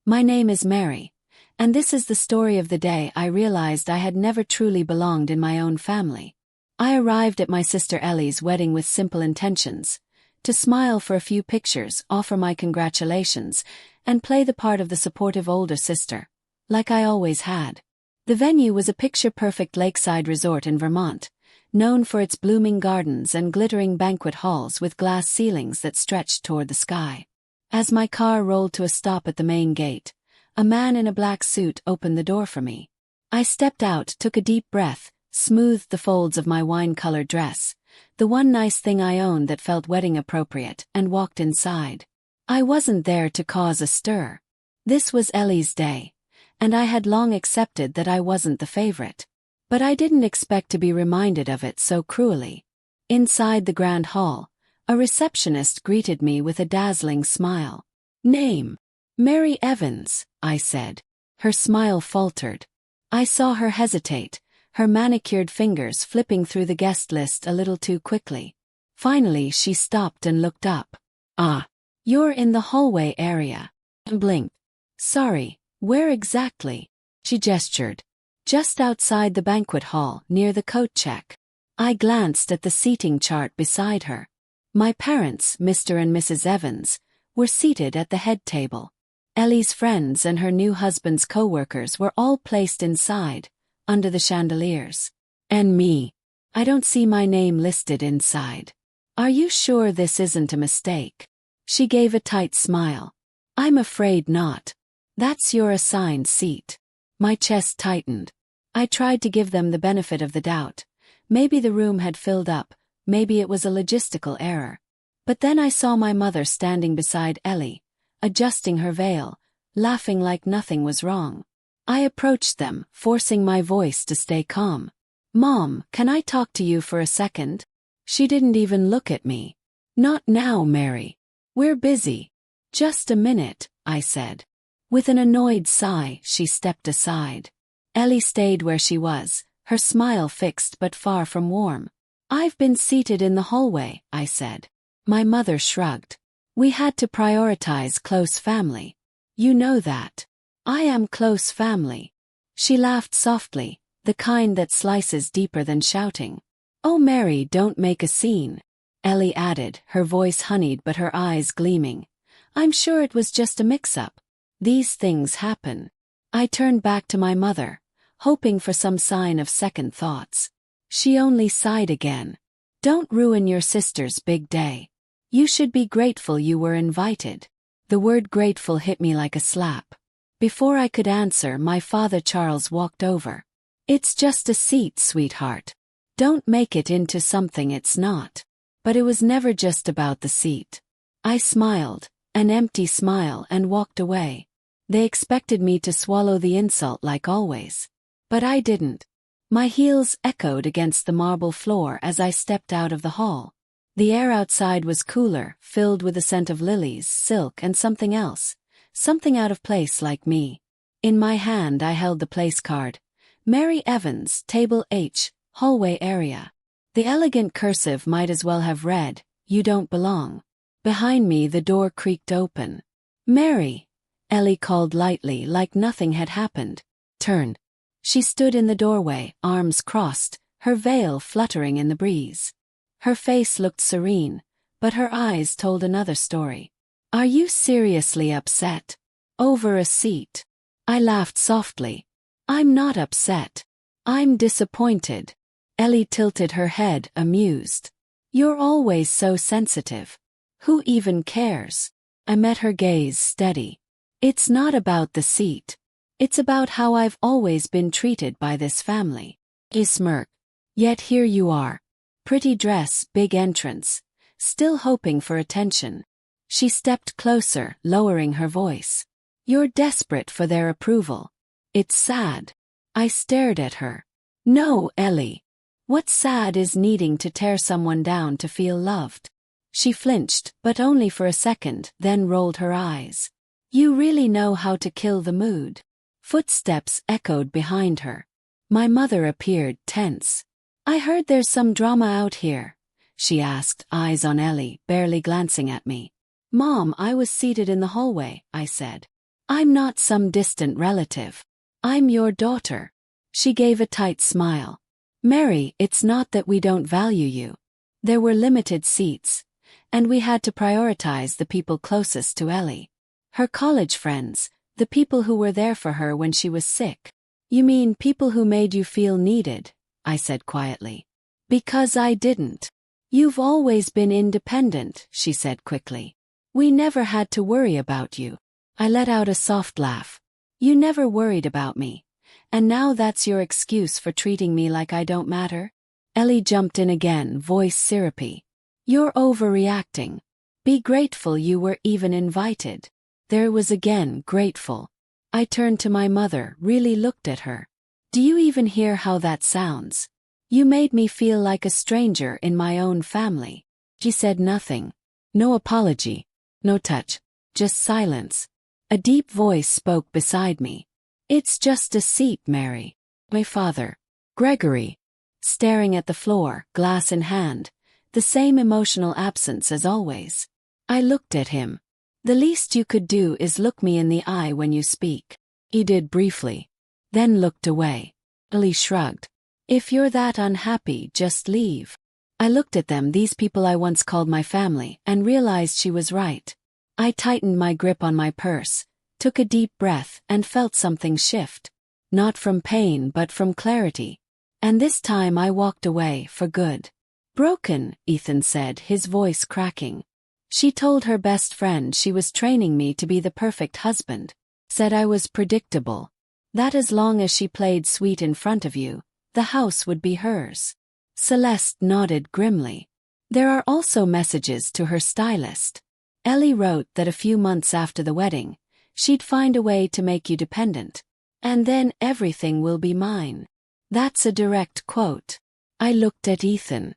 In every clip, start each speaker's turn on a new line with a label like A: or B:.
A: My name is Mary, and this is the story of the day I realized I had never truly belonged in my own family. I arrived at my sister Ellie's wedding with simple intentions: to smile for a few pictures, offer my congratulations, and play the part of the supportive older sister, like I always had. The venue was a picture-perfect lakeside resort in Vermont, known for its blooming gardens and glittering banquet halls with glass ceilings that stretched toward the sky. As my car rolled to a stop at the main gate, a man in a black suit opened the door for me. I stepped out, took a deep breath, smoothed the folds of my wine-colored dress, the one nice thing I owned that felt wedding-appropriate, and walked inside. I wasn't there to cause a stir. This was Ellie's day, and I had long accepted that I wasn't the favorite. But I didn't expect to be reminded of it so cruelly. Inside the grand hall, a receptionist greeted me with a dazzling smile. "Name?" "Mary Evans," I said. Her smile faltered. I saw her hesitate, her manicured fingers flipping through the guest list a little too quickly. Finally she stopped and looked up. "Ah, you're in the hallway area." I blinked. "Sorry, where exactly?" She gestured. "Just outside the banquet hall, near the coat check." I glanced at the seating chart beside her. My parents, Mr. and Mrs. Evans, were seated at the head table. Ellie's friends and her new husband's co-workers were all placed inside, under the chandeliers. And me. I don't see my name listed inside. "Are you sure this isn't a mistake?" She gave a tight smile. "I'm afraid not. That's your assigned seat." My chest tightened. I tried to give them the benefit of the doubt. Maybe the room had filled up, maybe it was a logistical error. But then I saw my mother standing beside Ellie, adjusting her veil, laughing like nothing was wrong. I approached them, forcing my voice to stay calm. "Mom, can I talk to you for a second?" She didn't even look at me. "Not now, Mary. We're busy." "Just a minute," I said. With an annoyed sigh, she stepped aside. Ellie stayed where she was, her smile fixed but far from warm. "I've been seated in the hallway," I said. My mother shrugged. "We had to prioritize close family. You know that. I am close family." She laughed softly, the kind that slices deeper than shouting. "Oh, Mary, don't make a scene," Ellie added, her voice honeyed but her eyes gleaming. "I'm sure it was just a mix-up. These things happen." I turned back to my mother, hoping for some sign of second thoughts. She only sighed again. "Don't ruin your sister's big day. You should be grateful you were invited." The word grateful hit me like a slap. Before I could answer, my father Charles walked over. "It's just a seat, sweetheart. Don't make it into something it's not." But it was never just about the seat. I smiled, an empty smile, and walked away. They expected me to swallow the insult like always. But I didn't. My heels echoed against the marble floor as I stepped out of the hall. The air outside was cooler, filled with the scent of lilies, silk, and something else. Something out of place like me. In my hand I held the place card. "Mary Evans, Table H, hallway area." The elegant cursive might as well have read, "You don't belong." Behind me the door creaked open. "Mary," Ellie called lightly, like nothing had happened. "Turn." She stood in the doorway, arms crossed, her veil fluttering in the breeze. Her face looked serene, but her eyes told another story. "Are you seriously upset? Over a seat?" I laughed softly. "I'm not upset. I'm disappointed." Ellie tilted her head, amused. "You're always so sensitive. Who even cares?" I met her gaze steady. "It's not about the seat. It's about how I've always been treated by this family." He smirked. "Yet here you are. Pretty dress, big entrance. Still hoping for attention." She stepped closer, lowering her voice. "You're desperate for their approval. It's sad." I stared at her. "No, Ellie. What's sad is needing to tear someone down to feel loved." She flinched, but only for a second, then rolled her eyes. "You really know how to kill the mood." Footsteps echoed behind her. My mother appeared, tense. "I heard there's some drama out here," she asked, eyes on Ellie, barely glancing at me. "Mom, I was seated in the hallway," I said. I'm not some distant relative. I'm your daughter. She gave a tight smile. Mary, it's not that we don't value you. There were limited seats, and we had to prioritize the people closest to Ellie. Her college friends, the people who were there for her when she was sick. You mean people who made you feel needed? I said quietly. Because I didn't. You've always been independent, she said quickly. We never had to worry about you. I let out a soft laugh. You never worried about me. And now that's your excuse for treating me like I don't matter? Ellie jumped in again, voice syrupy. You're overreacting. Be grateful you were even invited. There was again, grateful. I turned to my mother, really looked at her. Do you even hear how that sounds? You made me feel like a stranger in my own family. She said nothing. No apology. No touch. Just silence. A deep voice spoke beside me. It's just a seat, Mary. My father, Gregory, staring at the floor, glass in hand, the same emotional absence as always. I looked at him. The least you could do is look me in the eye when you speak. He did briefly. Then looked away. Ellie shrugged. If you're that unhappy, just leave. I looked at them, these people I once called my family, and realized she was right. I tightened my grip on my purse, took a deep breath, and felt something shift. Not from pain but from clarity. And this time I walked away for good. Broken, Ethan said, his voice cracking. She told her best friend she was training me to be the perfect husband. Said I was predictable. That as long as she played sweet in front of you, the house would be hers. Celeste nodded grimly. There are also messages to her stylist. Ellie wrote that a few months after the wedding, she'd find a way to make you dependent. And then everything will be mine. That's a direct quote. I looked at Ethan.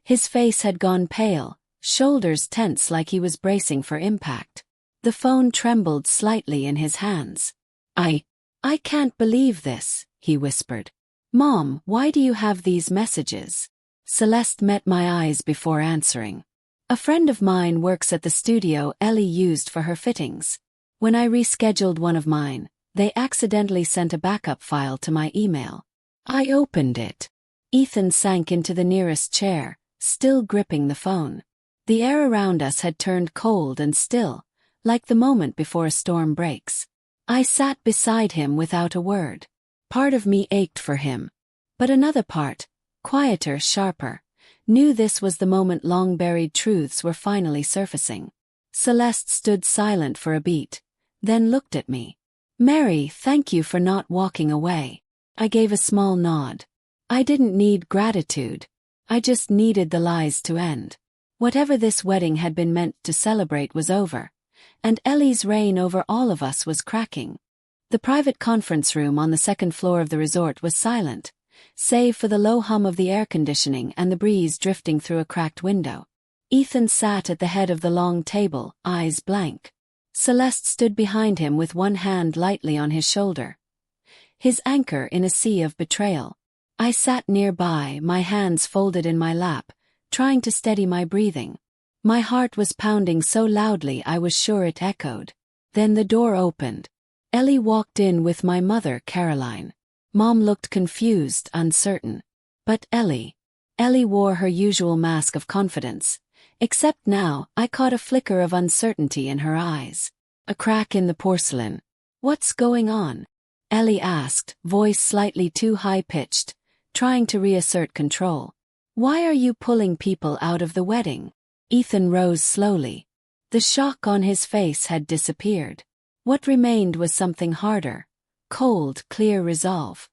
A: His face had gone pale, shoulders tense like he was bracing for impact. The phone trembled slightly in his hands. I can't believe this, he whispered. Mom, why do you have these messages? Celeste met my eyes before answering. A friend of mine works at the studio Ellie used for her fittings. When I rescheduled one of mine, they accidentally sent a backup file to my email. I opened it. Ethan sank into the nearest chair, still gripping the phone. The air around us had turned cold and still, like the moment before a storm breaks. I sat beside him without a word. Part of me ached for him. But another part, quieter, sharper, knew this was the moment long-buried truths were finally surfacing. Celeste stood silent for a beat, then looked at me. Mary, thank you for not walking away. I gave a small nod. I didn't need gratitude. I just needed the lies to end. Whatever this wedding had been meant to celebrate was over, and Ellie's reign over all of us was cracking. The private conference room on the second floor of the resort was silent, save for the low hum of the air conditioning and the breeze drifting through a cracked window. Ethan sat at the head of the long table, eyes blank. Celeste stood behind him with one hand lightly on his shoulder, his anchor in a sea of betrayal. I sat nearby, my hands folded in my lap, trying to steady my breathing. My heart was pounding so loudly I was sure it echoed. Then the door opened. Ellie walked in with my mother, Caroline. Mom looked confused, uncertain. But Ellie wore her usual mask of confidence. Except now, I caught a flicker of uncertainty in her eyes. A crack in the porcelain. What's going on? Ellie asked, voice slightly too high-pitched, trying to reassert control. Why are you pulling people out of the wedding? Ethan rose slowly. The shock on his face had disappeared. What remained was something harder. Cold, clear resolve.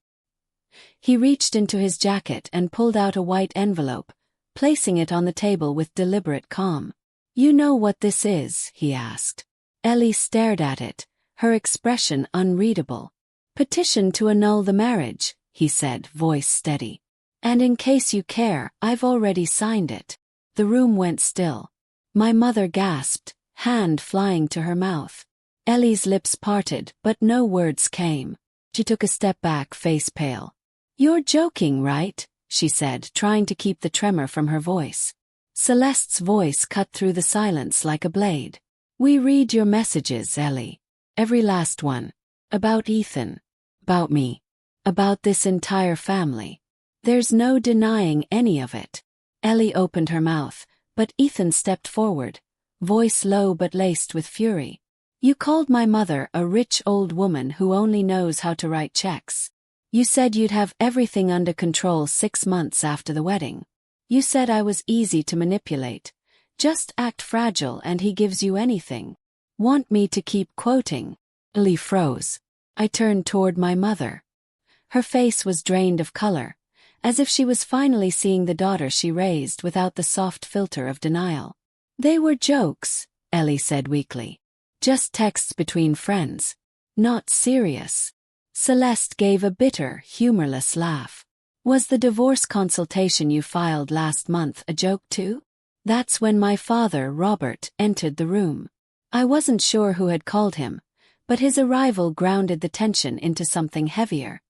A: He reached into his jacket and pulled out a white envelope, placing it on the table with deliberate calm. You know what this is? He asked. Ellie stared at it, her expression unreadable. Petition to annul the marriage, he said, voice steady. And in case you care, I've already signed it. The room went still. My mother gasped, hand flying to her mouth. Ellie's lips parted, but no words came. She took a step back, face pale. You're joking, right? She said, trying to keep the tremor from her voice. Celeste's voice cut through the silence like a blade. We read your messages, Ellie. Every last one. About Ethan. About me. About this entire family. There's no denying any of it. Ellie opened her mouth, but Ethan stepped forward, voice low but laced with fury. You called my mother a rich old woman who only knows how to write checks. You said you'd have everything under control 6 months after the wedding. You said I was easy to manipulate. Just act fragile and he gives you anything. Want me to keep quoting? Ellie froze. I turned toward my mother. Her face was drained of color, as if she was finally seeing the daughter she raised without the soft filter of denial. They were jokes, Ellie said weakly. Just texts between friends. Not serious. Celeste gave a bitter, humorless laugh. Was the divorce consultation you filed last month a joke too? That's when my father, Robert, entered the room. I wasn't sure who had called him, but his arrival grounded the tension into something heavier.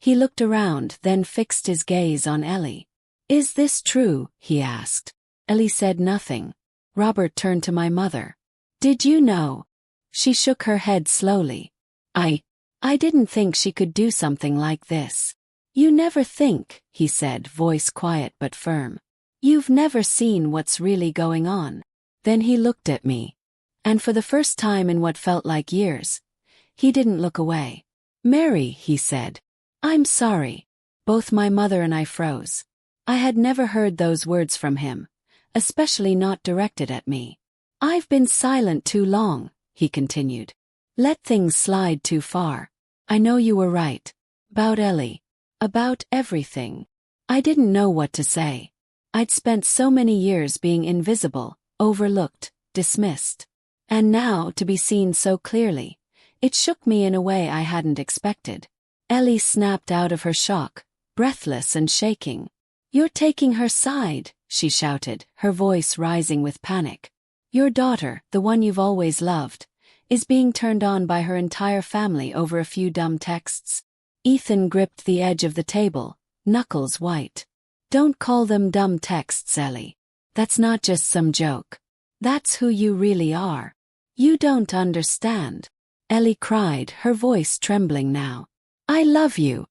A: He looked around, then fixed his gaze on Ellie. Is this true? He asked. Ellie said nothing. Robert turned to my mother. Did you know? She shook her head slowly. I didn't think she could do something like this. You never think, he said, voice quiet but firm. You've never seen what's really going on. Then he looked at me. And for the first time in what felt like years, he didn't look away. Mary, he said. I'm sorry. Both my mother and I froze. I had never heard those words from him, especially not directed at me. I've been silent too long, he continued. Let things slide too far. I know you were right. About Ellie. About everything. I didn't know what to say. I'd spent so many years being invisible, overlooked, dismissed. And now to be seen so clearly, it shook me in a way I hadn't expected. Ellie snapped out of her shock, breathless and shaking. You're taking her side, she shouted, her voice rising with panic. Your daughter, the one you've always loved, is being turned on by her entire family over a few dumb texts. Ethan gripped the edge of the table, knuckles white. Don't call them dumb texts, Ellie. That's not just some joke. That's who you really are. You don't understand. Ellie cried, her voice trembling now. I love you.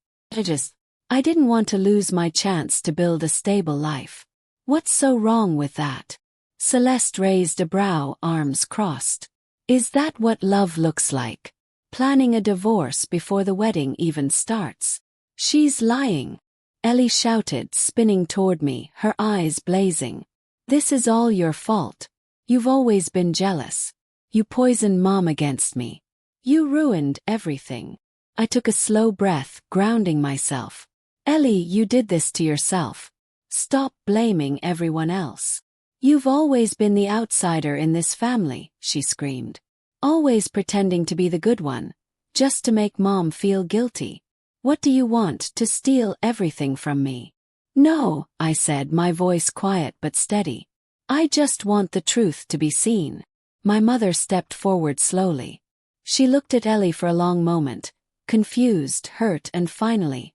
A: I didn't want to lose my chance to build a stable life. What's so wrong with that? Celeste raised a brow, arms crossed. Is that what love looks like? Planning a divorce before the wedding even starts? She's lying. Ellie shouted, spinning toward me, her eyes blazing. This is all your fault. You've always been jealous. You poisoned Mom against me. You ruined everything. I took a slow breath, grounding myself. Ellie, you did this to yourself. Stop blaming everyone else. You've always been the outsider in this family, she screamed. Always pretending to be the good one, just to make Mom feel guilty. What do you want, to steal everything from me? No, I said, my voice quiet but steady. I just want the truth to be seen. My mother stepped forward slowly. She looked at Ellie for a long moment, confused, hurt, and finally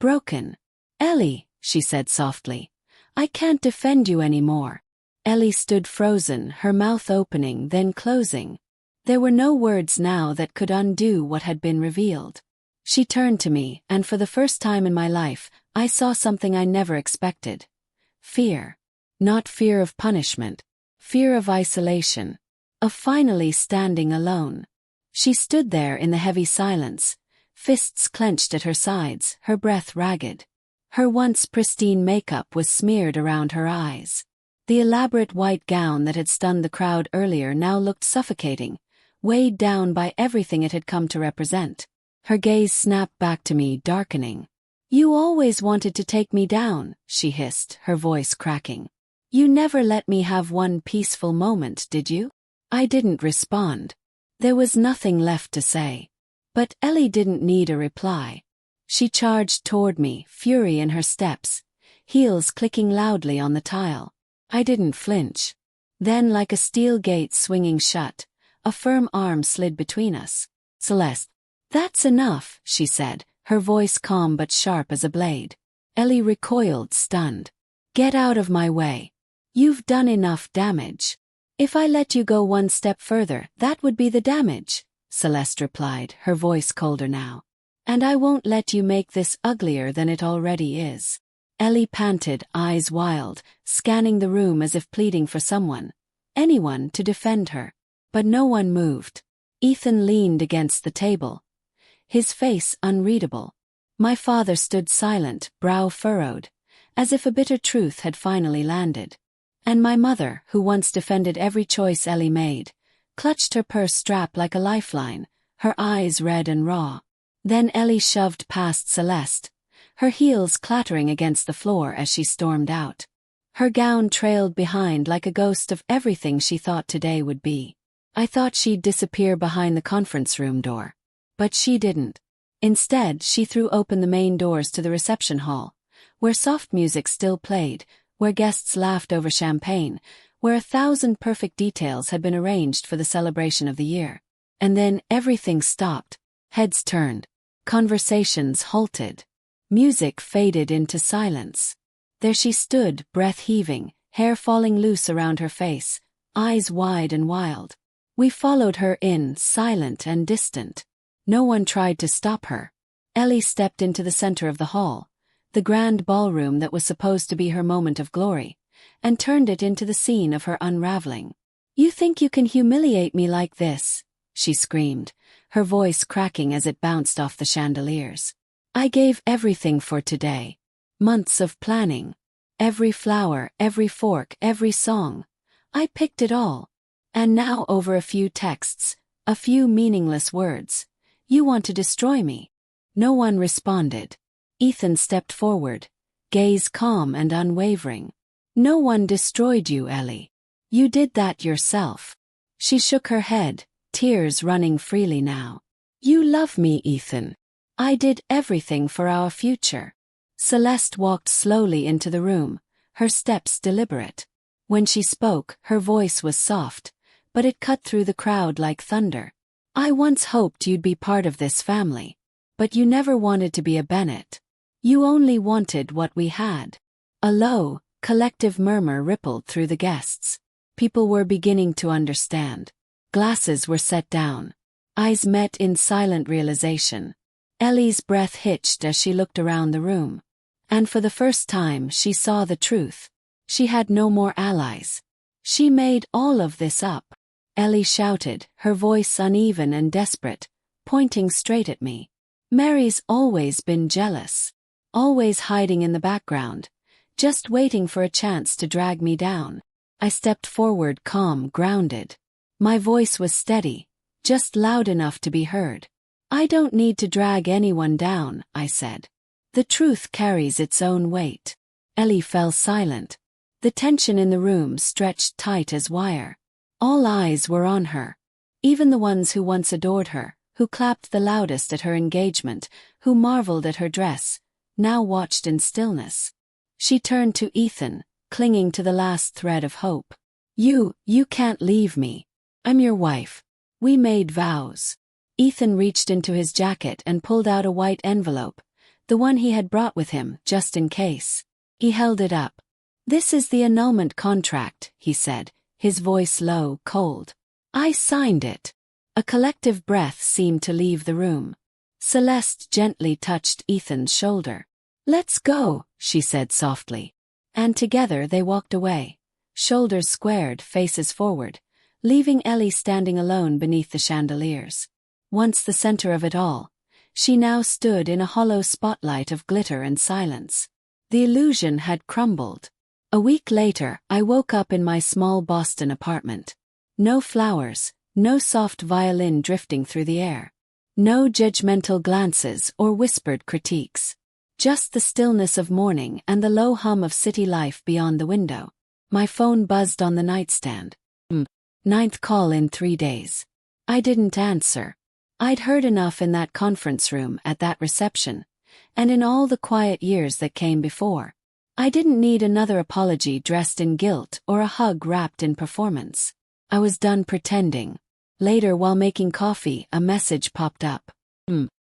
A: broken. Ellie, she said softly, I can't defend you anymore. Ellie stood frozen, her mouth opening, then closing. There were no words now that could undo what had been revealed. She turned to me, and for the first time in my life, I saw something I never expected. Fear. Not fear of punishment. Fear of isolation. Of finally standing alone. She stood there in the heavy silence, fists clenched at her sides, her breath ragged. Her once pristine makeup was smeared around her eyes. The elaborate white gown that had stunned the crowd earlier now looked suffocating, weighed down by everything it had come to represent. Her gaze snapped back to me, darkening. You always wanted to take me down, she hissed, her voice cracking. You never let me have one peaceful moment, did you? I didn't respond. There was nothing left to say. But Ellie didn't need a reply. She charged toward me, fury in her steps, heels clicking loudly on the tile. I didn't flinch. Then, like a steel gate swinging shut, a firm arm slid between us. Celeste. That's enough, she said, her voice calm but sharp as a blade. Ellie recoiled, stunned. Get out of my way. You've done enough damage. If I let you go one step further, that would be the damage, Celeste replied, her voice colder now. And I won't let you make this uglier than it already is. Ellie panted, eyes wild, scanning the room as if pleading for someone, anyone, to defend her. But no one moved. Ethan leaned against the table, his face unreadable. My father stood silent, brow furrowed, as if a bitter truth had finally landed. And my mother, who once defended every choice Ellie made, clutched her purse strap like a lifeline, her eyes red and raw. Then Ellie shoved past Celeste, her heels clattering against the floor as she stormed out. Her gown trailed behind like a ghost of everything she thought today would be. I thought she'd disappear behind the conference room door. But she didn't. Instead, she threw open the main doors to the reception hall, where soft music still played, where guests laughed over champagne, where 1,000 perfect details had been arranged for the celebration of the year. And then everything stopped. Heads turned. Conversations halted. Music faded into silence. There she stood, breath heaving, hair falling loose around her face, eyes wide and wild. We followed her in, silent and distant. No one tried to stop her. Ellie stepped into the center of the hall, the grand ballroom that was supposed to be her moment of glory, and turned it into the scene of her unraveling. "You think you can humiliate me like this?" she screamed, her voice cracking as it bounced off the chandeliers. "I gave everything for today. Months of planning. Every flower, every fork, every song. I picked it all. And now over a few texts, a few meaningless words, you want to destroy me." No one responded. Ethan stepped forward, gaze calm and unwavering. "No one destroyed you, Ellie. You did that yourself." She shook her head, tears running freely now. "You love me, Ethan. I did everything for our future." Celeste walked slowly into the room, her steps deliberate. When she spoke, her voice was soft, but it cut through the crowd like thunder. "I once hoped you'd be part of this family. But you never wanted to be a Bennett. You only wanted what we had." A low, collective murmur rippled through the guests. People were beginning to understand. Glasses were set down. Eyes met in silent realization. Ellie's breath hitched as she looked around the room. And for the first time she saw the truth. She had no more allies. She made all of this up. Ellie shouted, her voice uneven and desperate, pointing straight at me. "Mary's always been jealous. Always hiding in the background, just waiting for a chance to drag me down." I stepped forward, calm, grounded. My voice was steady, just loud enough to be heard. "I don't need to drag anyone down," I said. "The truth carries its own weight." Ellie fell silent. The tension in the room stretched tight as wire. All eyes were on her. Even the ones who once adored her, who clapped the loudest at her engagement, who marveled at her dress, now watched in stillness. She turned to Ethan, clinging to the last thread of hope. You can't leave me. I'm your wife. We made vows." Ethan reached into his jacket and pulled out a white envelope, the one he had brought with him, just in case. He held it up. "This is the annulment contract," he said, his voice low, cold. "I signed it." A collective breath seemed to leave the room. Celeste gently touched Ethan's shoulder. "Let's go," she said softly. And together they walked away, shoulders squared, faces forward, leaving Ellie standing alone beneath the chandeliers. Once the center of it all, she now stood in a hollow spotlight of glitter and silence. The illusion had crumbled. A week later, I woke up in my small Boston apartment. No flowers, no soft violin drifting through the air. No judgmental glances or whispered critiques. Just the stillness of morning and the low hum of city life beyond the window. My phone buzzed on the nightstand. 9th call in 3 days. I didn't answer. I'd heard enough in that conference room, at that reception, and in all the quiet years that came before. I didn't need another apology dressed in guilt or a hug wrapped in performance. I was done pretending. Later, while making coffee, a message popped up.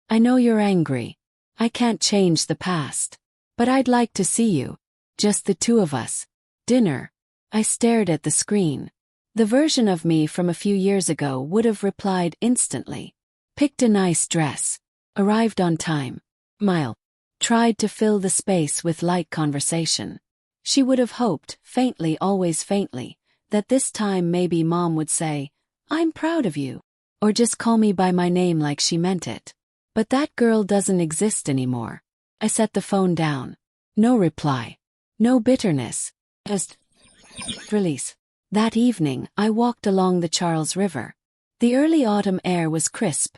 A: "I know you're angry. I can't change the past. But I'd like to see you. Just the two of us. Dinner." I stared at the screen. The version of me from a few years ago would have replied instantly. Picked a nice dress. Arrived on time. Smile. Tried to fill the space with light conversation. She would have hoped, faintly, always faintly, that this time maybe Mom would say, "I'm proud of you," or just call me by my name like she meant it. But that girl doesn't exist anymore. I set the phone down. No reply. No bitterness. Just release. That evening, I walked along the Charles River. The early autumn air was crisp,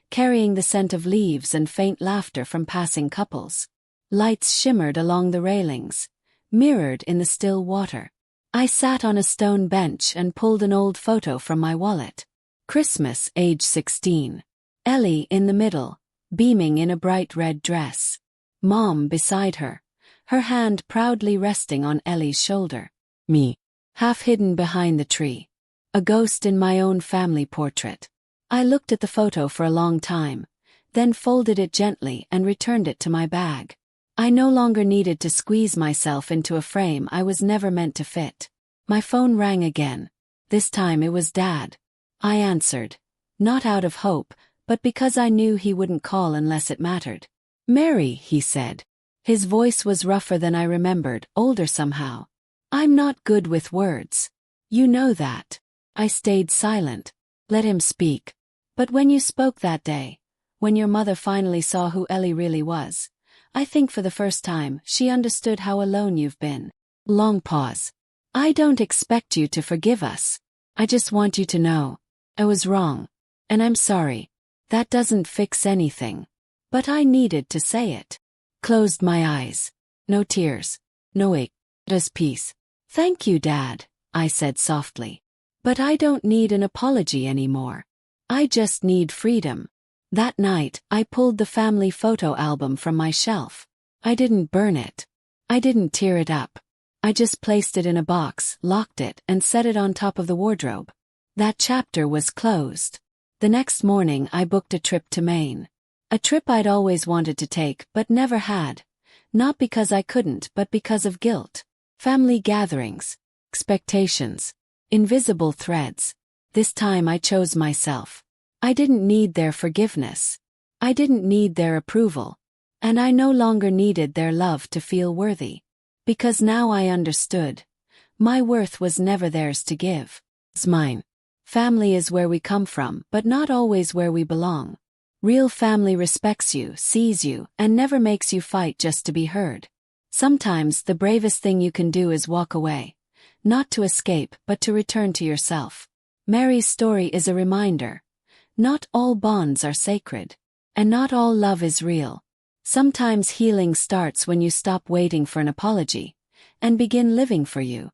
A: carrying the scent of leaves and faint laughter from passing couples. Lights shimmered along the railings, mirrored in the still water. I sat on a stone bench and pulled an old photo from my wallet. Christmas, age 16. Ellie in the middle, beaming in a bright red dress. Mom beside her, her hand proudly resting on Ellie's shoulder. Me, half hidden behind the tree. A ghost in my own family portrait. I looked at the photo for a long time, then folded it gently and returned it to my bag. I no longer needed to squeeze myself into a frame I was never meant to fit. My phone rang again. This time it was Dad. I answered, not out of hope, but because I knew he wouldn't call unless it mattered. "Mary," he said. His voice was rougher than I remembered, older somehow. "I'm not good with words. You know that." I stayed silent. Let him speak. "But when you spoke that day, when your mother finally saw who Ellie really was, I think for the first time she understood how alone you've been." Long pause. "I don't expect you to forgive us. I just want you to know. I was wrong. And I'm sorry. That doesn't fix anything. But I needed to say it." Closed my eyes. No tears. No ache. Just peace. "Thank you, Dad," I said softly. "But I don't need an apology anymore. I just need freedom." That night, I pulled the family photo album from my shelf. I didn't burn it. I didn't tear it up. I just placed it in a box, locked it, and set it on top of the wardrobe. That chapter was closed. The next morning, I booked a trip to Maine. A trip I'd always wanted to take but never had. Not because I couldn't, but because of guilt. Family gatherings. Expectations. Invisible threads. This time I chose myself. I didn't need their forgiveness. I didn't need their approval. And I no longer needed their love to feel worthy. Because now I understood. My worth was never theirs to give. It's mine. Family is where we come from, but not always where we belong. Real family respects you, sees you, and never makes you fight just to be heard. Sometimes the bravest thing you can do is walk away. Not to escape, but to return to yourself. Mary's story is a reminder. Not all bonds are sacred. And not all love is real. Sometimes healing starts when you stop waiting for an apology and begin living for you.